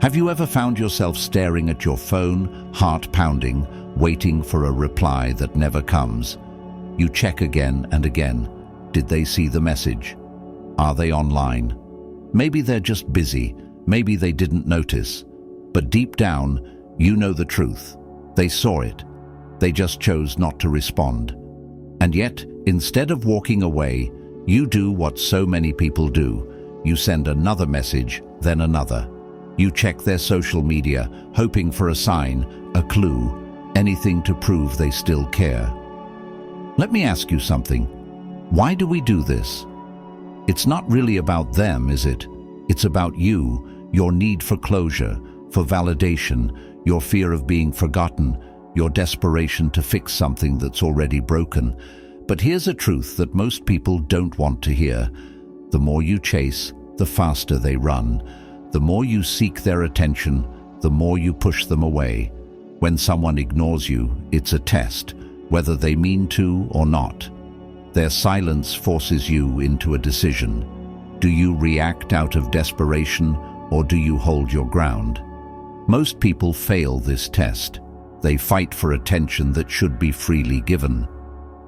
Have you ever found yourself staring at your phone, heart pounding, waiting for a reply that never comes? You check again and again. Did they see the message? Are they online? Maybe they're just busy. Maybe they didn't notice. But deep down, you know the truth. They saw it. They just chose not to respond. And yet, instead of walking away, you do what so many people do. You send another message, then another. You check their social media, hoping for a sign, a clue, anything to prove they still care. Let me ask you something. Why do we do this? It's not really about them, is it? It's about you, your need for closure, for validation, your fear of being forgotten, your desperation to fix something that's already broken. But here's a truth that most people don't want to hear. The more you chase, the faster they run. The more you seek their attention, the more you push them away. When someone ignores you, it's a test, whether they mean to or not. Their silence forces you into a decision. Do you react out of desperation, or do you hold your ground? Most people fail this test. They fight for attention that should be freely given.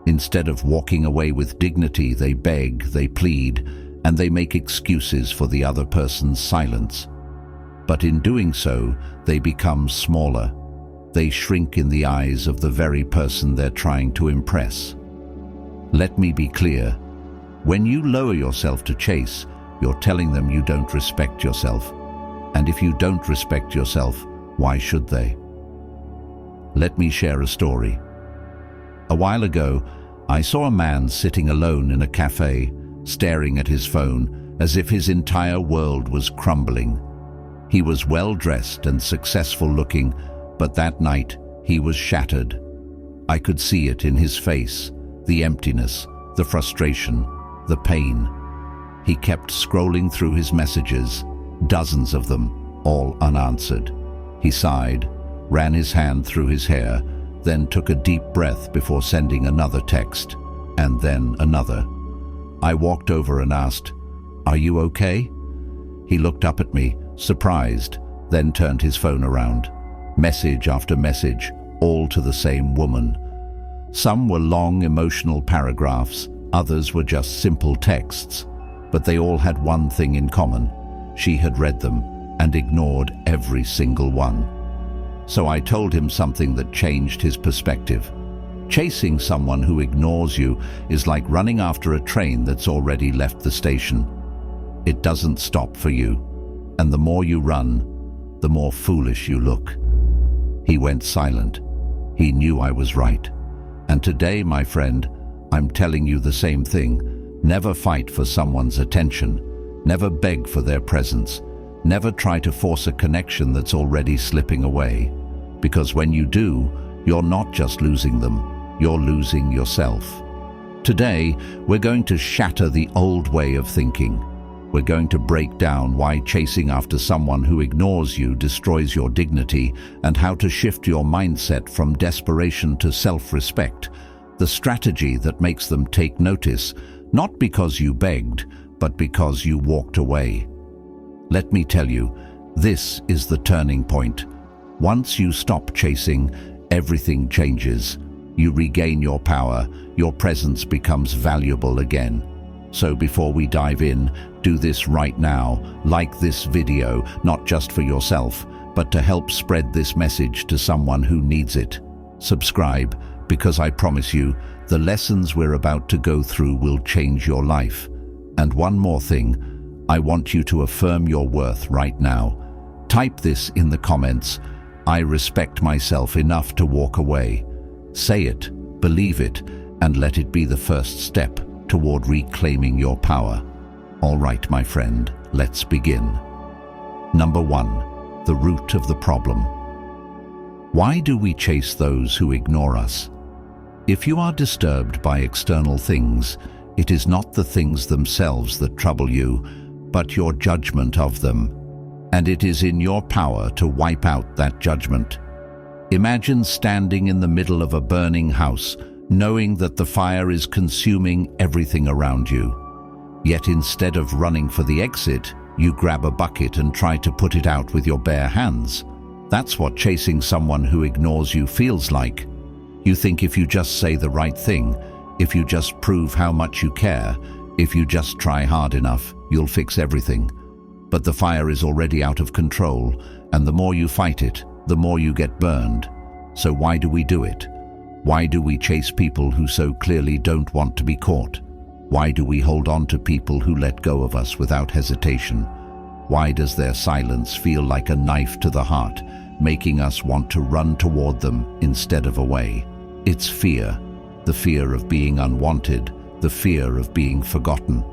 Instead of walking away with dignity, they beg, they plead, and they make excuses for the other person's silence. But in doing so, they become smaller. They shrink in the eyes of the very person they're trying to impress. Let me be clear. When you lower yourself to chase, you're telling them you don't respect yourself. And if you don't respect yourself, why should they? Let me share a story. A while ago, I saw a man sitting alone in a cafe, staring at his phone as if his entire world was crumbling. He was well-dressed and successful-looking, but that night he was shattered. I could see it in his face, the emptiness, the frustration, the pain. He kept scrolling through his messages, dozens of them, all unanswered. He sighed, ran his hand through his hair, then took a deep breath before sending another text, and then another. I walked over and asked, "Are you okay?" He looked up at me, surprised, then turned his phone around. Message after message, all to the same woman. Some were long, emotional paragraphs, others were just simple texts, but they all had one thing in common. She had read them and ignored every single one. So I told him something that changed his perspective. Chasing someone who ignores you is like running after a train that's already left the station. It doesn't stop for you, and the more you run, the more foolish you look. He went silent. He knew I was right. And today, my friend, I'm telling you the same thing. Never fight for someone's attention. Never beg for their presence. Never try to force a connection that's already slipping away. Because when you do, you're not just losing them, you're losing yourself. Today, we're going to shatter the old way of thinking. We're going to break down why chasing after someone who ignores you destroys your dignity, and how to shift your mindset from desperation to self-respect. The strategy that makes them take notice, not because you begged, but because you walked away. Let me tell you, this is the turning point. Once you stop chasing, everything changes. You regain your power, your presence becomes valuable again. So before we dive in, do this right now. Like this video, not just for yourself, but to help spread this message to someone who needs it. Subscribe, because I promise you, the lessons we're about to go through will change your life. And one more thing, I want you to affirm your worth right now. Type this in the comments. I respect myself enough to walk away. Say it, believe it, and let it be the first step toward reclaiming your power. All right, my friend, let's begin. Number 1, the root of the problem. Why do we chase those who ignore us? If you are disturbed by external things, it is not the things themselves that trouble you, but your judgment of them. And it is in your power to wipe out that judgment. Imagine standing in the middle of a burning house, knowing that the fire is consuming everything around you. Yet instead of running for the exit, you grab a bucket and try to put it out with your bare hands. That's what chasing someone who ignores you feels like. You think if you just say the right thing, if you just prove how much you care, if you just try hard enough, you'll fix everything. But the fire is already out of control, and the more you fight it, the more you get burned. So why do we do it? Why do we chase people who so clearly don't want to be caught? Why do we hold on to people who let go of us without hesitation? Why does their silence feel like a knife to the heart, making us want to run toward them instead of away? It's fear. The fear of being unwanted, the fear of being forgotten,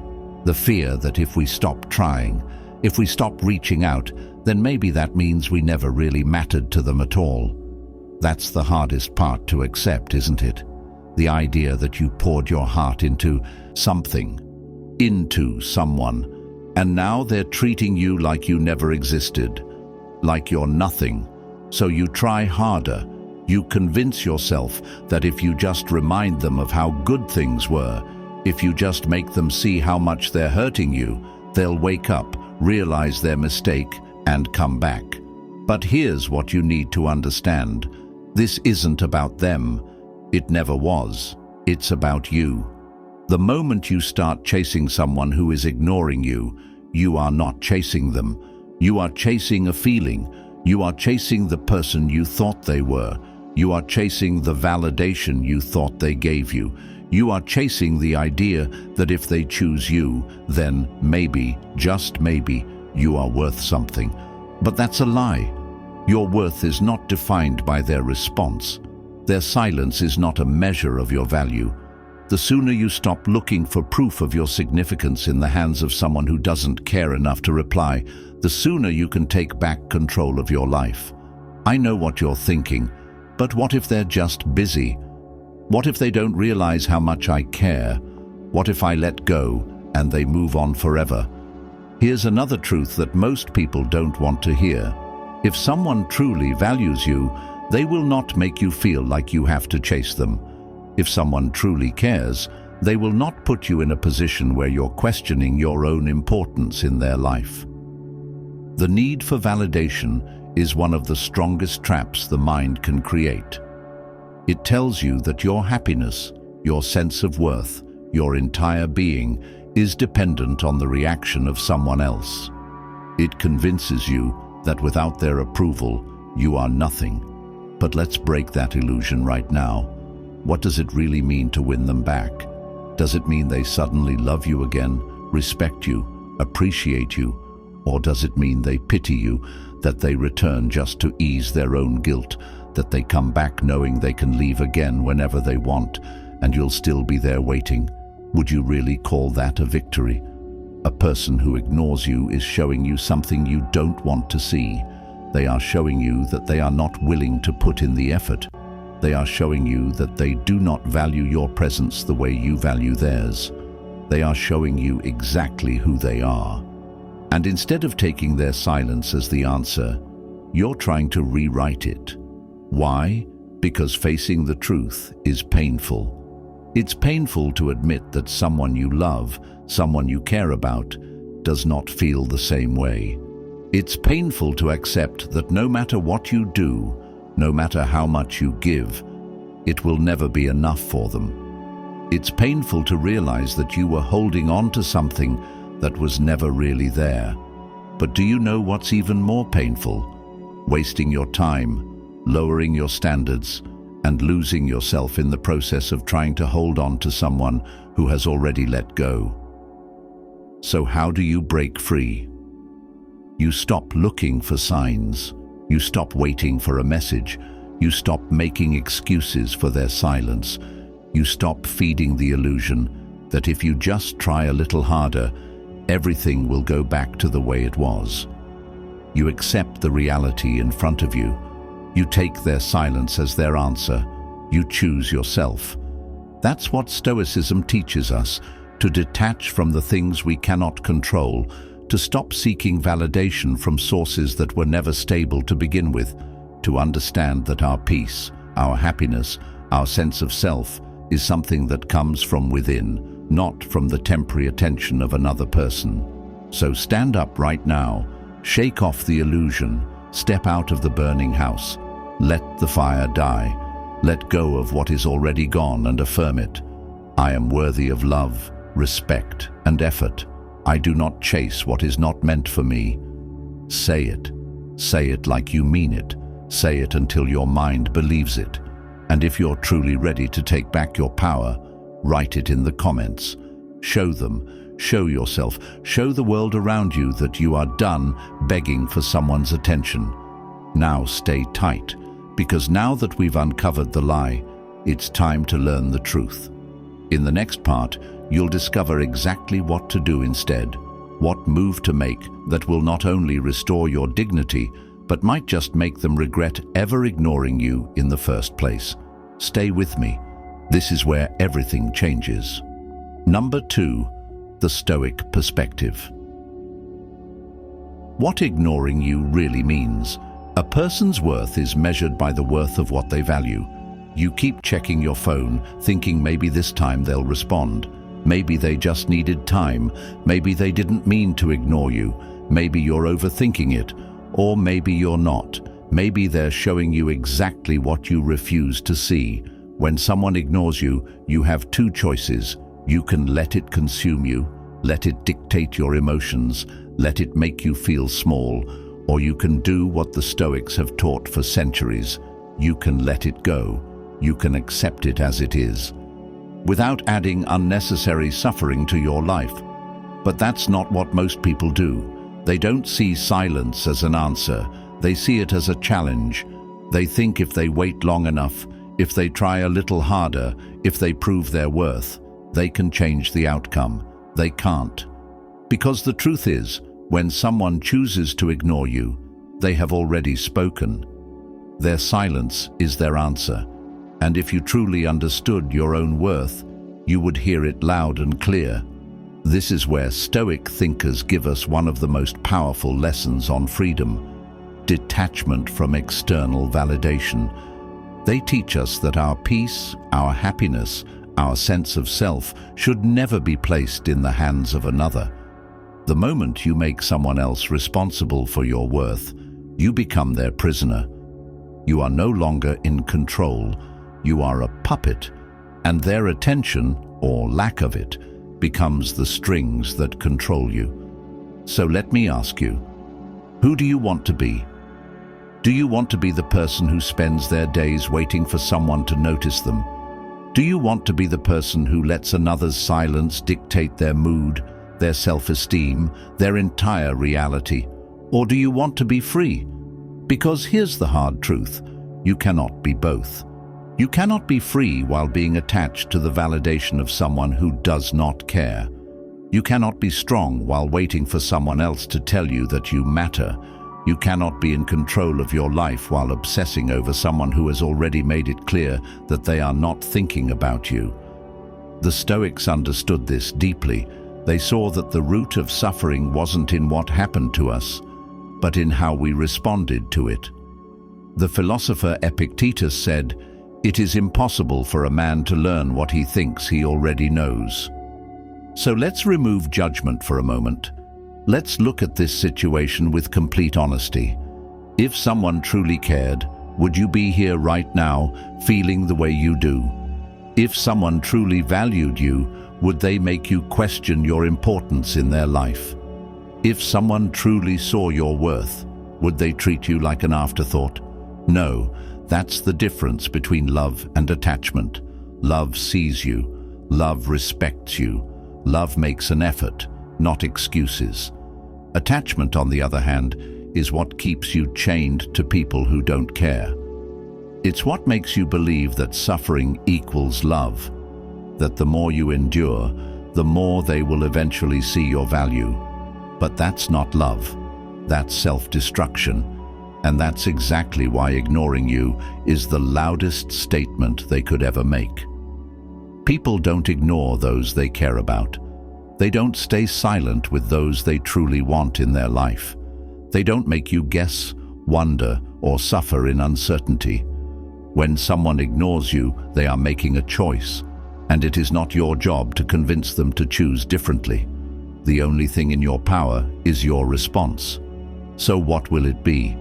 the fear that if we stop trying, if we stop reaching out, then maybe that means we never really mattered to them at all. That's the hardest part to accept, isn't it? The idea that you poured your heart into something, into someone, and now they're treating you like you never existed, like you're nothing. So you try harder. You convince yourself that if you just remind them of how good things were, if you just make them see how much they're hurting you, they'll wake up, realize their mistake, and come back. But here's what you need to understand. This isn't about them. It never was. It's about you. The moment you start chasing someone who is ignoring you, you are not chasing them. You are chasing a feeling. You are chasing the person you thought they were. You are chasing the validation you thought they gave you. You are chasing the idea that if they choose you, then maybe, just maybe, you are worth something. But that's a lie. Your worth is not defined by their response. Their silence is not a measure of your value. The sooner you stop looking for proof of your significance in the hands of someone who doesn't care enough to reply, the sooner you can take back control of your life. I know what you're thinking, but what if they're just busy? What if they don't realize how much I care? What if I let go and they move on forever? Here's another truth that most people don't want to hear. If someone truly values you, they will not make you feel like you have to chase them. If someone truly cares, they will not put you in a position where you're questioning your own importance in their life. The need for validation is one of the strongest traps the mind can create. It tells you that your happiness, your sense of worth, your entire being is dependent on the reaction of someone else. It convinces you that without their approval, you are nothing. But let's break that illusion right now. What does it really mean to win them back? Does it mean they suddenly love you again, respect you, appreciate you? Or does it mean they pity you, that they return just to ease their own guilt, that they come back knowing they can leave again whenever they want, and you'll still be there waiting? Would you really call that a victory? A person who ignores you is showing you something you don't want to see. They are showing you that they are not willing to put in the effort. They are showing you that they do not value your presence the way you value theirs. They are showing you exactly who they are. And instead of taking their silence as the answer, you're trying to rewrite it. Why? Because facing the truth is painful. It's painful to admit that someone you love, someone you care about, does not feel the same way. It's painful to accept that no matter what you do, no matter how much you give, it will never be enough for them. It's painful to realize that you were holding on to something that was never really there. But do you know what's even more painful? Wasting your time, lowering your standards, and losing yourself in the process of trying to hold on to someone who has already let go. So how do you break free? You stop looking for signs. You stop waiting for a message. You stop making excuses for their silence. You stop feeding the illusion that if you just try a little harder, everything will go back to the way it was. You accept the reality in front of you. You take their silence as their answer. You choose yourself. That's what Stoicism teaches us, to detach from the things we cannot control, to stop seeking validation from sources that were never stable to begin with, to understand that our peace, our happiness, our sense of self is something that comes from within, not from the temporary attention of another person. So stand up right now, shake off the illusion, step out of the burning house. Let the fire die. Let go of what is already gone and affirm it. I am worthy of love, respect, and effort. I do not chase what is not meant for me. Say it. Say it like you mean it. Say it until your mind believes it. And if you're truly ready to take back your power, write it in the comments. Show them, show yourself, show the world around you that you are done begging for someone's attention. Now stay tight, because now that we've uncovered the lie, it's time to learn the truth. In the next part, you'll discover exactly what to do instead, what move to make that will not only restore your dignity, but might just make them regret ever ignoring you in the first place. Stay with me. This is where everything changes. Number 2, the Stoic perspective. What ignoring you really means. A person's worth is measured by the worth of what they value. You keep checking your phone, thinking maybe this time they'll respond. Maybe they just needed time. Maybe they didn't mean to ignore you. Maybe you're overthinking it. Or maybe you're not. Maybe they're showing you exactly what you refuse to see. When someone ignores you, you have 2 choices. You can let it consume you, let it dictate your emotions, let it make you feel small, or you can do what the Stoics have taught for centuries. You can let it go. You can accept it as it is, without adding unnecessary suffering to your life. But that's not what most people do. They don't see silence as an answer. They see it as a challenge. They think if they wait long enough, if they try a little harder, if they prove their worth, they can change the outcome. They can't. Because the truth is, when someone chooses to ignore you, they have already spoken. Their silence is their answer. And if you truly understood your own worth, you would hear it loud and clear. This is where Stoic thinkers give us one of the most powerful lessons on freedom: detachment from external validation. They teach us that our peace, our happiness, our sense of self should never be placed in the hands of another. The moment you make someone else responsible for your worth, you become their prisoner. You are no longer in control. You are a puppet, and their attention, or lack of it, becomes the strings that control you. So let me ask you, who do you want to be? Do you want to be the person who spends their days waiting for someone to notice them? Do you want to be the person who lets another's silence dictate their mood, their self-esteem, their entire reality? Or do you want to be free? Because here's the hard truth: you cannot be both. You cannot be free while being attached to the validation of someone who does not care. You cannot be strong while waiting for someone else to tell you that you matter. You cannot be in control of your life while obsessing over someone who has already made it clear that they are not thinking about you. The Stoics understood this deeply. They saw that the root of suffering wasn't in what happened to us, but in how we responded to it. The philosopher Epictetus said, "It is impossible for a man to learn what he thinks he already knows." So let's remove judgment for a moment. Let's look at this situation with complete honesty. If someone truly cared, would you be here right now, feeling the way you do? If someone truly valued you, would they make you question your importance in their life? If someone truly saw your worth, would they treat you like an afterthought? No, that's the difference between love and attachment. Love sees you. Love respects you. Love makes an effort, not excuses. Attachment, on the other hand, is what keeps you chained to people who don't care. It's what makes you believe that suffering equals love, that the more you endure, the more they will eventually see your value. But that's not love. That's self-destruction. And that's exactly why ignoring you is the loudest statement they could ever make. People don't ignore those they care about. They don't stay silent with those they truly want in their life. They don't make you guess, wonder, or suffer in uncertainty. When someone ignores you, they are making a choice, and it is not your job to convince them to choose differently. The only thing in your power is your response. So what will it be?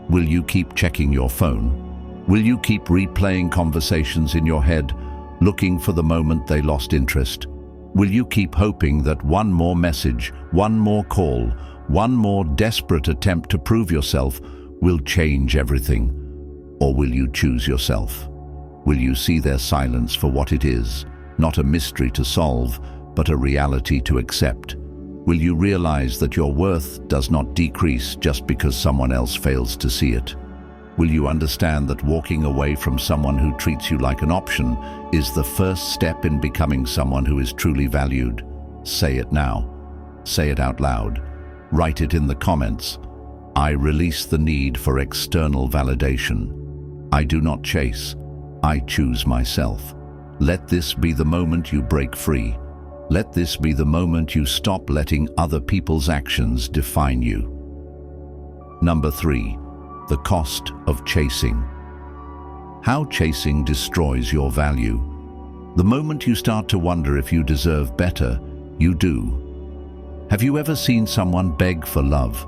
Will you keep checking your phone? Will you keep replaying conversations in your head, looking for the moment they lost interest? Will you keep hoping that one more message, one more call, one more desperate attempt to prove yourself will change everything? Or will you choose yourself? Will you see their silence for what it is, not a mystery to solve, but a reality to accept? Will you realize that your worth does not decrease just because someone else fails to see it? Will you understand that walking away from someone who treats you like an option is the first step in becoming someone who is truly valued? Say it now. Say it out loud. Write it in the comments. I release the need for external validation. I do not chase. I choose myself. Let this be the moment you break free. Let this be the moment you stop letting other people's actions define you. Number 3, the cost of chasing. How chasing destroys your value. The moment you start to wonder if you deserve better, you do. Have you ever seen someone beg for love?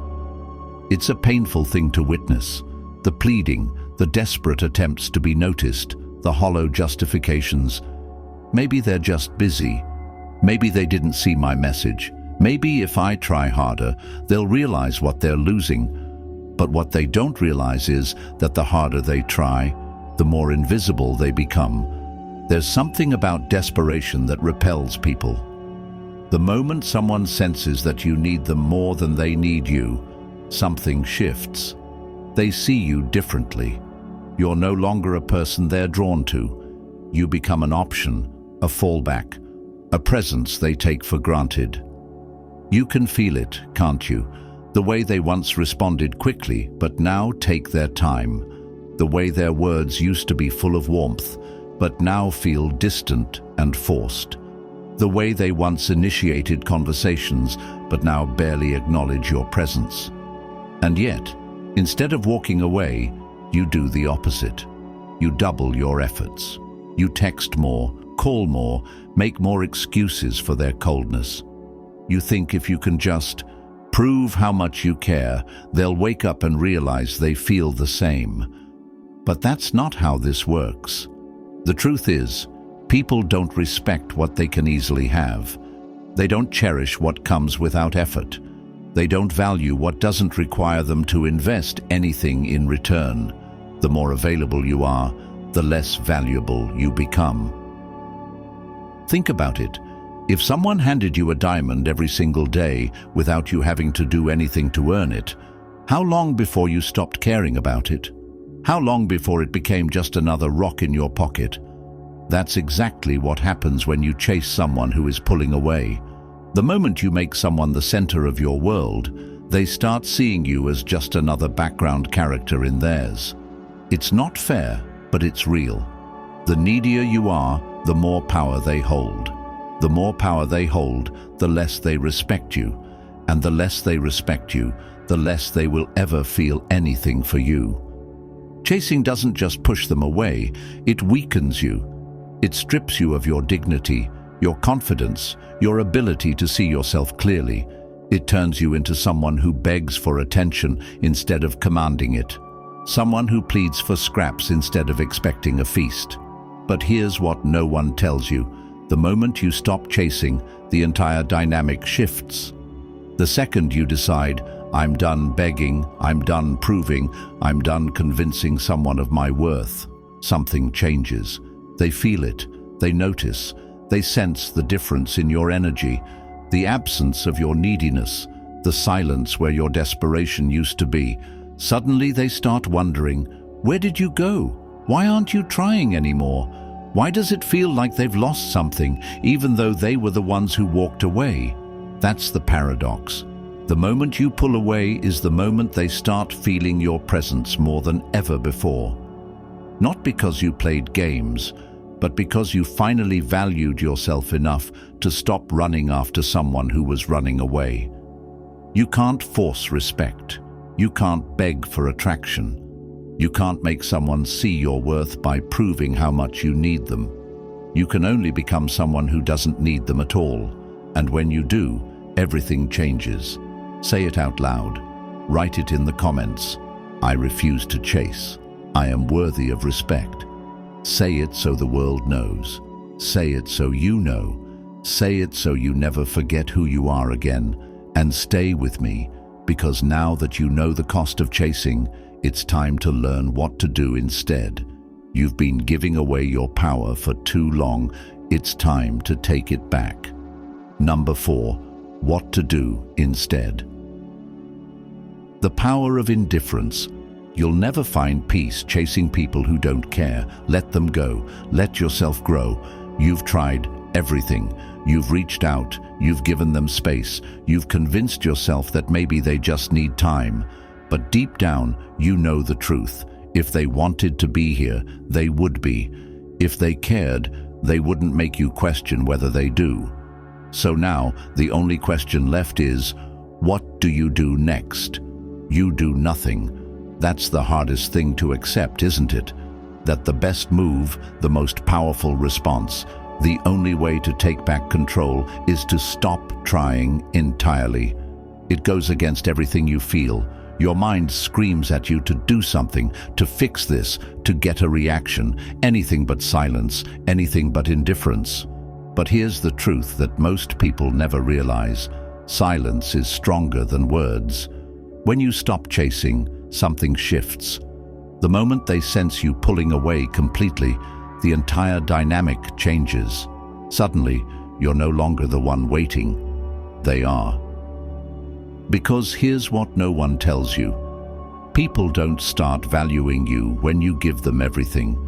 It's a painful thing to witness. The pleading, the desperate attempts to be noticed, the hollow justifications. Maybe they're just busy. Maybe they didn't see my message. Maybe if I try harder, they'll realize what they're losing. But what they don't realize is that the harder they try, the more invisible they become. There's something about desperation that repels people. The moment someone senses that you need them more than they need you, something shifts. They see you differently. You're no longer a person they're drawn to. You become an option, a fallback, a presence they take for granted. You can feel it, can't you? The way they once responded quickly, but now take their time. The way their words used to be full of warmth, but now feel distant and forced. The way they once initiated conversations, but now barely acknowledge your presence. And yet, instead of walking away, you do the opposite. You double your efforts. You text more, call more, make more excuses for their coldness. You think if you can just prove how much you care, they'll wake up and realize they feel the same. But that's not how this works. The truth is, people don't respect what they can easily have. They don't cherish what comes without effort. They don't value what doesn't require them to invest anything in return. The more available you are, the less valuable you become. Think about it. If someone handed you a diamond every single day without you having to do anything to earn it, how long before you stopped caring about it? How long before it became just another rock in your pocket? That's exactly what happens when you chase someone who is pulling away. The moment you make someone the center of your world, they start seeing you as just another background character in theirs. It's not fair, but it's real. The needier you are, the more power they hold. The more power they hold, the less they respect you. And the less they respect you, the less they will ever feel anything for you. Chasing doesn't just push them away, it weakens you. It strips you of your dignity, your confidence, your ability to see yourself clearly. It turns you into someone who begs for attention instead of commanding it. Someone who pleads for scraps instead of expecting a feast. But here's what no one tells you. The moment you stop chasing, the entire dynamic shifts. The second you decide, I'm done begging, I'm done proving, I'm done convincing someone of my worth, something changes. They feel it, they notice, they sense the difference in your energy, the absence of your neediness, the silence where your desperation used to be. Suddenly they start wondering, where did you go? Why aren't you trying anymore? Why does it feel like they've lost something, even though they were the ones who walked away? That's the paradox. The moment you pull away is the moment they start feeling your presence more than ever before. Not because you played games, but because you finally valued yourself enough to stop running after someone who was running away. You can't force respect. You can't beg for attraction. You can't make someone see your worth by proving how much you need them. You can only become someone who doesn't need them at all. And when you do, everything changes. Say it out loud. Write it in the comments. I refuse to chase. I am worthy of respect. Say it so the world knows. Say it so you know. Say it so you never forget who you are again. And stay with me, because now that you know the cost of chasing, it's time to learn what to do instead. You've been giving away your power for too long. It's time to take it back. Number 4, what to do instead. The power of indifference. You'll never find peace chasing people who don't care. Let them go. Let yourself grow. You've tried everything. You've reached out. You've given them space. You've convinced yourself that maybe they just need time. But deep down, you know the truth. If they wanted to be here, they would be. If they cared, they wouldn't make you question whether they do. So now, the only question left is, what do you do next? You do nothing. That's the hardest thing to accept, isn't it? That the best move, the most powerful response, the only way to take back control is to stop trying entirely. It goes against everything you feel. Your mind screams at you to do something, to fix this, to get a reaction, anything but silence, anything but indifference. But here's the truth that most people never realize. Silence is stronger than words. When you stop chasing, something shifts. The moment they sense you pulling away completely, the entire dynamic changes. Suddenly, you're no longer the one waiting. They are. Because here's what no one tells you. People don't start valuing you when you give them everything.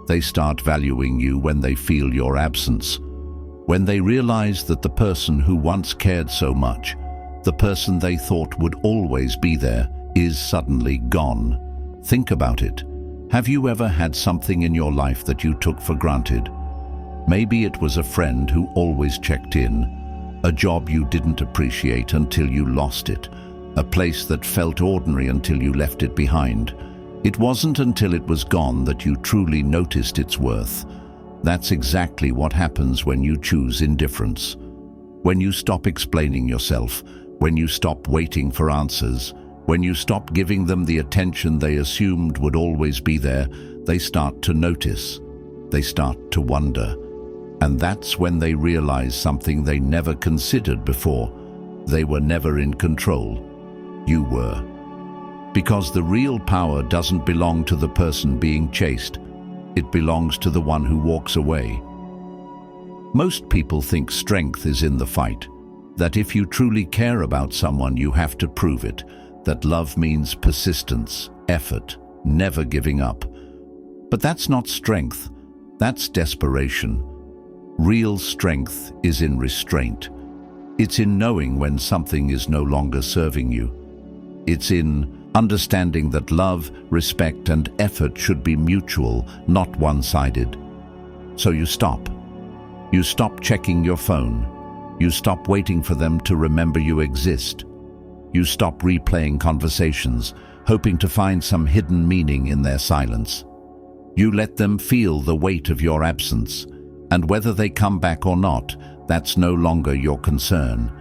They start valuing you when they feel your absence. When they realize that the person who once cared so much, the person they thought would always be there, is suddenly gone. Think about it. Have you ever had something in your life that you took for granted? Maybe it was a friend who always checked in, a job you didn't appreciate until you lost it, a place that felt ordinary until you left it behind. It wasn't until it was gone that you truly noticed its worth. That's exactly what happens when you choose indifference. When you stop explaining yourself, when you stop waiting for answers, when you stop giving them the attention they assumed would always be there, they start to notice. They start to wonder. And that's when they realize something they never considered before. They were never in control. You were. Because the real power doesn't belong to the person being chased. It belongs to the one who walks away. Most people think strength is in the fight, that if you truly care about someone, you have to prove it, that love means persistence, effort, never giving up. But that's not strength. That's desperation. Real strength is in restraint. It's in knowing when something is no longer serving you. It's in understanding that love, respect, and effort should be mutual, not one-sided. So you stop. You stop checking your phone. You stop waiting for them to remember you exist. You stop replaying conversations, hoping to find some hidden meaning in their silence. You let them feel the weight of your absence. And whether they come back or not, that's no longer your concern.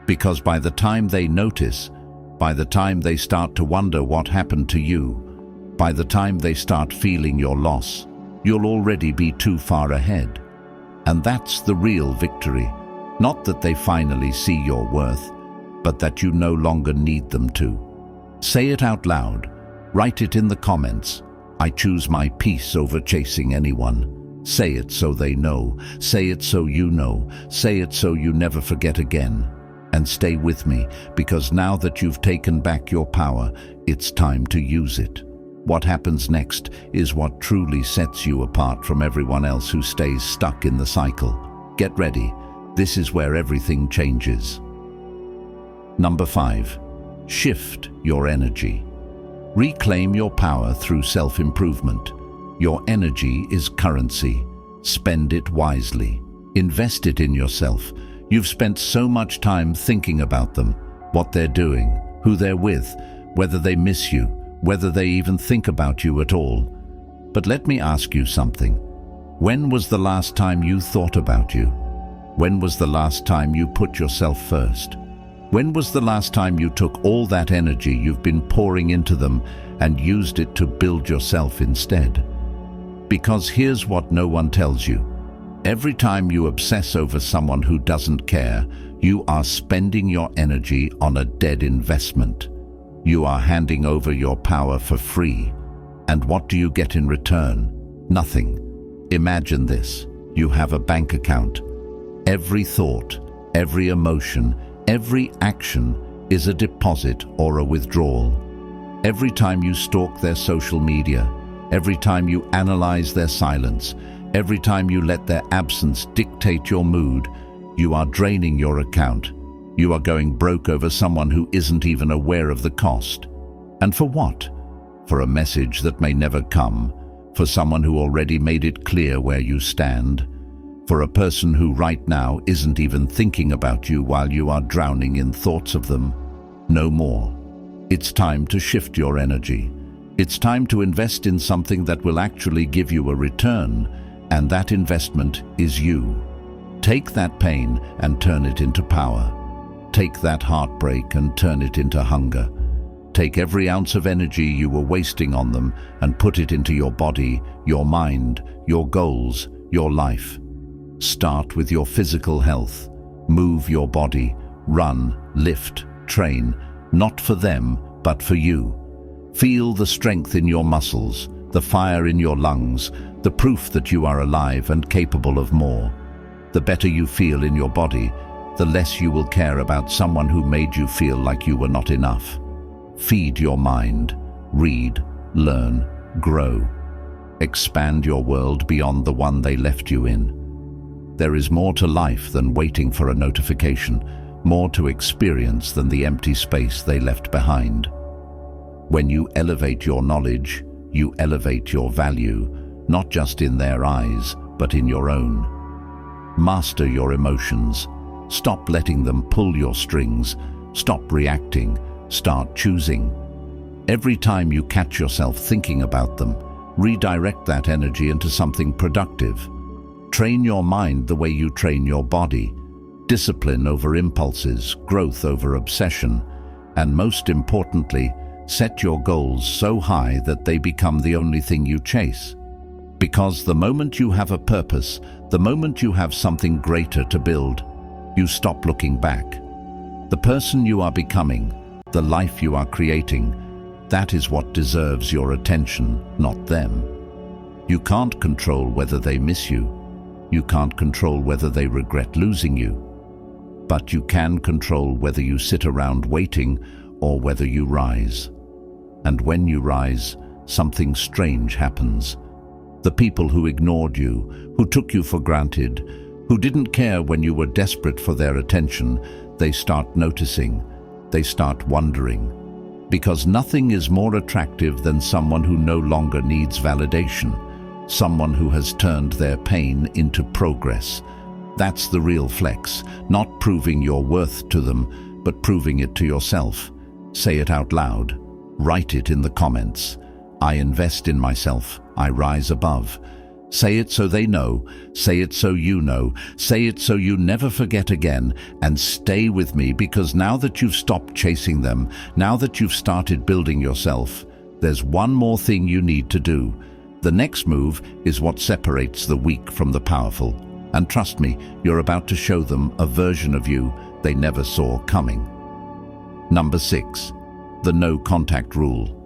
Because by the time they notice, by the time they start to wonder what happened to you, by the time they start feeling your loss, you'll already be too far ahead. And that's the real victory. Not that they finally see your worth, but that you no longer need them to. Say it out loud. Write it in the comments. I choose my peace over chasing anyone. Say it so they know. Say it so you know. Say it so you never forget again. And stay with me, because now that you've taken back your power, it's time to use it. What happens next is what truly sets you apart from everyone else who stays stuck in the cycle. Get ready. This is where everything changes. Number 5. Shift your energy. Reclaim your power through self-improvement. Your energy is currency. Spend it wisely. Invest it in yourself. You've spent so much time thinking about them, what they're doing, who they're with, whether they miss you, whether they even think about you at all. But let me ask you something. When was the last time you thought about you? When was the last time you put yourself first? When was the last time you took all that energy you've been pouring into them and used it to build yourself instead? Because here's what no one tells you. Every time you obsess over someone who doesn't care, you are spending your energy on a dead investment. You are handing over your power for free. And what do you get in return? Nothing. Imagine this. You have a bank account. Every thought, every emotion, every action is a deposit or a withdrawal. Every time you stalk their social media, every time you analyze their silence, every time you let their absence dictate your mood, you are draining your account. You are going broke over someone who isn't even aware of the cost. And for what? For a message that may never come, for someone who already made it clear where you stand, for a person who right now isn't even thinking about you while you are drowning in thoughts of them. No more. It's time to shift your energy. It's time to invest in something that will actually give you a return, and that investment is you. Take that pain and turn it into power. Take that heartbreak and turn it into hunger. Take every ounce of energy you were wasting on them and put it into your body, your mind, your goals, your life. Start with your physical health. Move your body. Run, lift, train, not for them, but for you. Feel the strength in your muscles, the fire in your lungs, the proof that you are alive and capable of more. The better you feel in your body, the less you will care about someone who made you feel like you were not enough. Feed your mind. Read, learn, grow. Expand your world beyond the one they left you in. There is more to life than waiting for a notification, more to experience than the empty space they left behind. When you elevate your knowledge, you elevate your value, not just in their eyes, but in your own. Master your emotions. Stop letting them pull your strings. Stop reacting. Start choosing. Every time you catch yourself thinking about them, redirect that energy into something productive. Train your mind the way you train your body. Discipline over impulses, growth over obsession, and most importantly, set your goals so high that they become the only thing you chase. Because the moment you have a purpose, the moment you have something greater to build, you stop looking back. The person you are becoming, the life you are creating, that is what deserves your attention, not them. You can't control whether they miss you. You can't control whether they regret losing you. But you can control whether you sit around waiting or whether you rise. And when you rise, something strange happens. The people who ignored you, who took you for granted, who didn't care when you were desperate for their attention, they start noticing, they start wondering. Because nothing is more attractive than someone who no longer needs validation, someone who has turned their pain into progress. That's the real flex, not proving your worth to them, but proving it to yourself. Say it out loud. Write it in the comments. I invest in myself. I rise above. Say it so they know. Say it so you know. Say it so you never forget again. And stay with me, because now that you've stopped chasing them, now that you've started building yourself, there's one more thing you need to do. The next move is what separates the weak from the powerful. And trust me, you're about to show them a version of you they never saw coming. Number 6. The no contact rule.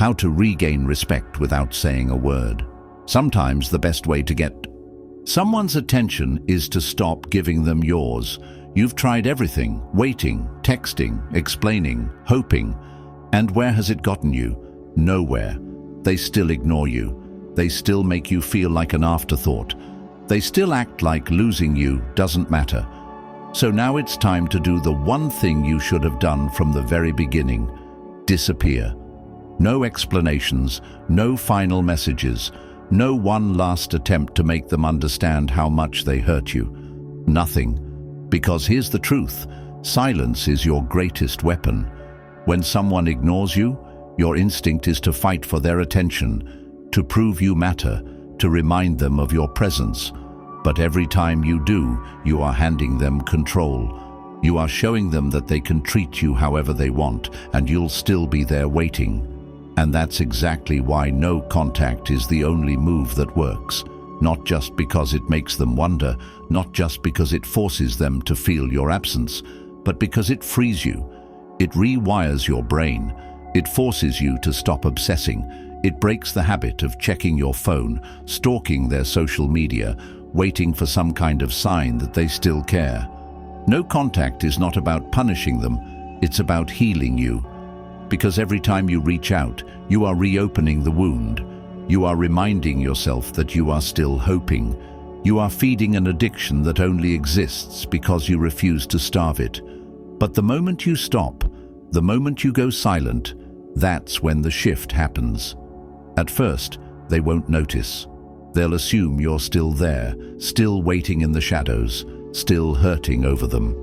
How to regain respect without saying a word. Sometimes the best way to get someone's attention is to stop giving them yours. You've tried everything, waiting, texting, explaining, hoping. And where has it gotten you? Nowhere. They still ignore you. They still make you feel like an afterthought. They still act like losing you doesn't matter. So now it's time to do the one thing you should have done from the very beginning. Disappear. No explanations, no final messages, no one last attempt to make them understand how much they hurt you. Nothing. Because here's the truth. Silence is your greatest weapon. When someone ignores you, your instinct is to fight for their attention, to prove you matter, to remind them of your presence. But every time you do, you are handing them control. You are showing them that they can treat you however they want, and you'll still be there waiting. And that's exactly why no contact is the only move that works. Not just because it makes them wonder, not just because it forces them to feel your absence, but because it frees you. It rewires your brain. It forces you to stop obsessing. It breaks the habit of checking your phone, stalking their social media, waiting for some kind of sign that they still care. No contact is not about punishing them, it's about healing you. Because every time you reach out, you are reopening the wound. You are reminding yourself that you are still hoping. You are feeding an addiction that only exists because you refuse to starve it. But the moment you stop, the moment you go silent, that's when the shift happens. At first, they won't notice. They'll assume you're still there, still waiting in the shadows, still hurting over them.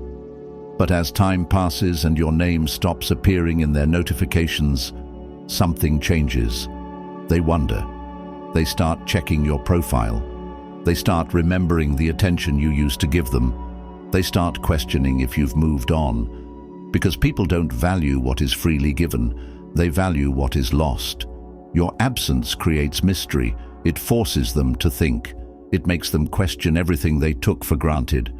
But as time passes and your name stops appearing in their notifications, something changes. They wonder. They start checking your profile. They start remembering the attention you used to give them. They start questioning if you've moved on. Because people don't value what is freely given, they value what is lost. Your absence creates mystery. It forces them to think. It makes them question everything they took for granted.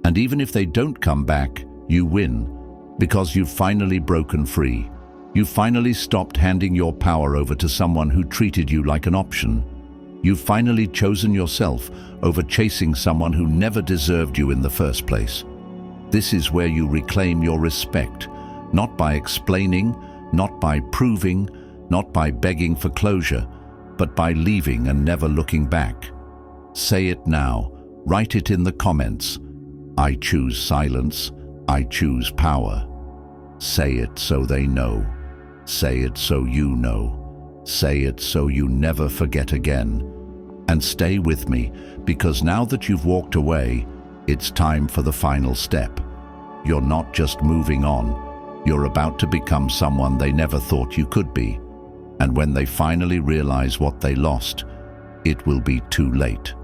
And even if they don't come back, you win, because you've finally broken free. You've finally stopped handing your power over to someone who treated you like an option. You've finally chosen yourself over chasing someone who never deserved you in the first place. This is where you reclaim your respect, not by explaining, not by proving, not by begging for closure, but by leaving and never looking back. Say it now. Write it in the comments. I choose silence. I choose power. Say it so they know. Say it so you know. Say it so you never forget again. And stay with me, because now that you've walked away, it's time for the final step. You're not just moving on. You're about to become someone they never thought you could be. And when they finally realize what they lost, it will be too late.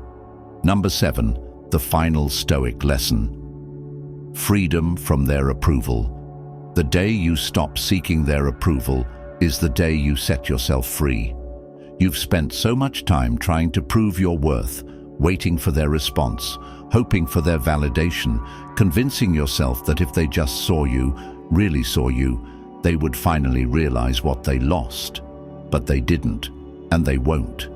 Number 7, the final Stoic lesson. Freedom from their approval. The day you stop seeking their approval is the day you set yourself free. You've spent so much time trying to prove your worth, waiting for their response, hoping for their validation, convincing yourself that if they just saw you, really saw you, they would finally realize what they lost. But they didn't, and they won't.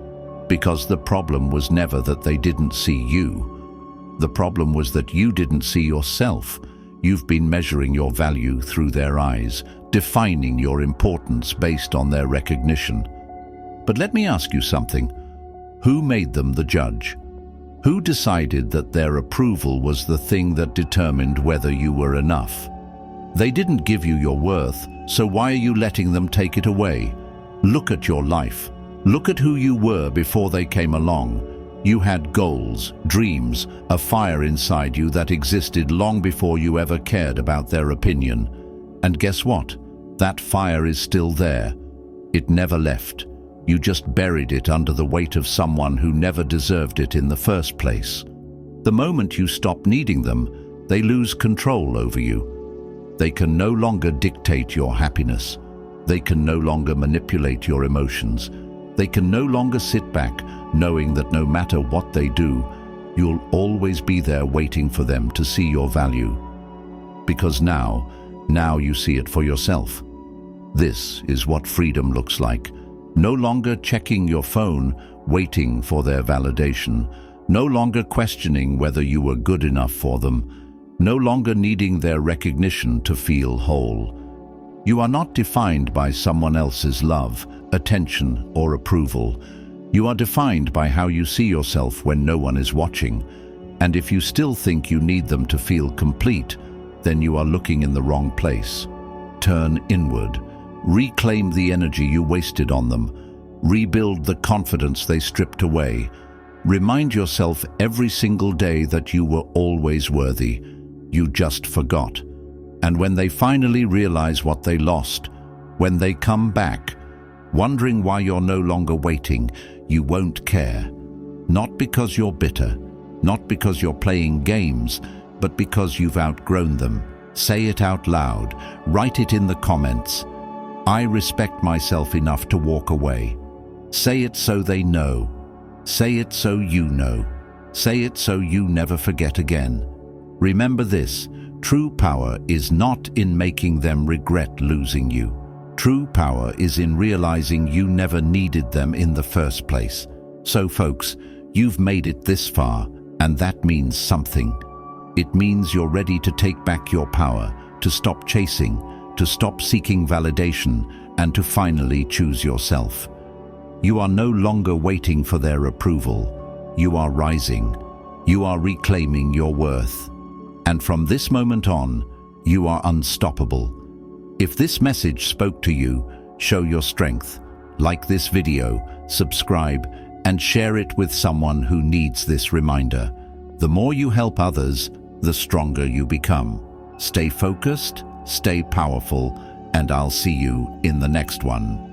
Because the problem was never that they didn't see you. The problem was that you didn't see yourself. You've been measuring your value through their eyes, defining your importance based on their recognition. But let me ask you something. Who made them the judge? Who decided that their approval was the thing that determined whether you were enough? They didn't give you your worth, so why are you letting them take it away? Look at your life. Look at who you were before they came along. You had goals, dreams, a fire inside you that existed long before you ever cared about their opinion. And guess what? That fire is still there. It never left. You just buried it under the weight of someone who never deserved it in the first place. The moment you stop needing them, they lose control over you. They can no longer dictate your happiness. They can no longer manipulate your emotions. They can no longer sit back, knowing that no matter what they do, you'll always be there waiting for them to see your value. Because now you see it for yourself. This is what freedom looks like. No longer checking your phone, waiting for their validation. No longer questioning whether you were good enough for them. No longer needing their recognition to feel whole. You are not defined by someone else's love, attention, or approval. You are defined by how you see yourself when no one is watching. And if you still think you need them to feel complete, then you are looking in the wrong place. Turn inward. Reclaim the energy you wasted on them. Rebuild the confidence they stripped away. Remind yourself every single day that you were always worthy. You just forgot. And when they finally realize what they lost, when they come back, wondering why you're no longer waiting, you won't care. Not because you're bitter, not because you're playing games, but because you've outgrown them. Say it out loud. Write it in the comments. I respect myself enough to walk away. Say it so they know. Say it so you know. Say it so you never forget again. Remember this, true power is not in making them regret losing you. True power is in realizing you never needed them in the first place. So folks, you've made it this far, and that means something. It means you're ready to take back your power, to stop chasing, to stop seeking validation, and to finally choose yourself. You are no longer waiting for their approval. You are rising. You are reclaiming your worth. And from this moment on, you are unstoppable. If this message spoke to you, show your strength. Like this video, subscribe, and share it with someone who needs this reminder. The more you help others, the stronger you become. Stay focused, stay powerful, and I'll see you in the next one.